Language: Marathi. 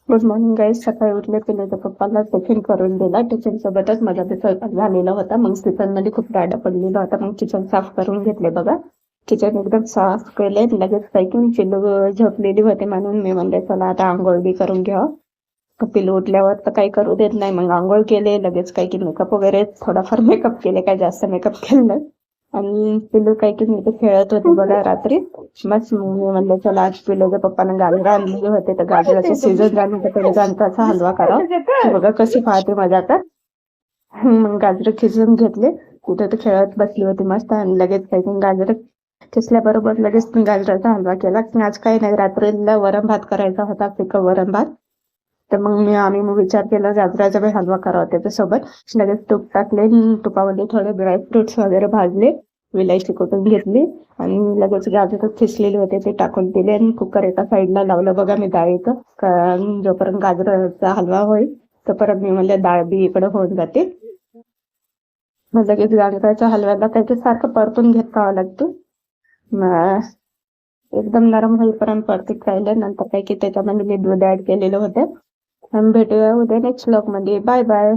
Good morning guys. सकाळी उठले पिल्याच्या पप्पाला टिफिन करून दिला. टिफिन सोबतच माझा ते स्वयंपाक झालेला होता. मग किचन मध्ये खूप राडा पडलेला होता. मग किचन साफ करून घेतले. बघा किचन एकदम साफ केले. लगेच काही की पिल्लू झोपलेली होते म्हणून मी म्हणले चला आता आंघोळ बी करून घ्यावं. पिल्लू उठल्यावर तर काही करू देत नाही. मग आंघोळ केले. लगेच काही की मेकअप वगैरे थोडाफार मेकअप केले. काय जास्त मेकअप केलं नाही. आणि पिल्लू काही की मी खेळत होते बघा रात्री. बस मी म्हणलं चला आज पिल्लूच्या पप्पाने गाजर आणलेले होते तर गाजराचे सीझन झाले तर पहिले गाजराचा हलवा करा. बघा कशी पाहते माझ्या आता. मग गाजर खिसून घेतले. कुठे तर खेळत बसली होती मस्त. आणि लगेच काही गाजर खिसल्याबरोबर लगेच गाजराचा हलवा केला. आज काही नाही, रात्रीला वरण भात करायचा होता, फिकं वरण भात. तर मग आम्ही विचार केला गाजराचा बी हलवा करावा त्याच्यासोबत. लगेच तूप टाकले. तुपामध्ये थोडे ड्रायफ्रुट्स वगैरे भाजले. विलायची कुटून घेतली आणि लगेच गाजर खिसलेले होते ते टाकून दिले आणि कुकर एका साईडला लावलं. बघा मी डाळीचं जोपर्यंत गाजराचा हलवा होईल तोपर्यंत मी म्हणलं डाळ बी इकडे होऊन जाते. मग लगेच गाजराच्या हलव्याला त्याच्यासारखं परतून घेत राहावं लागतं. एकदम नरम होईपर्यंत परतीत राहिलं. नंतर काही की त्याच्यामध्ये मी दूध ऍड केलेलं होतं. आणि भेटूया उद्या नेक्स्ट व्लॉग मध्ये. Bye bye.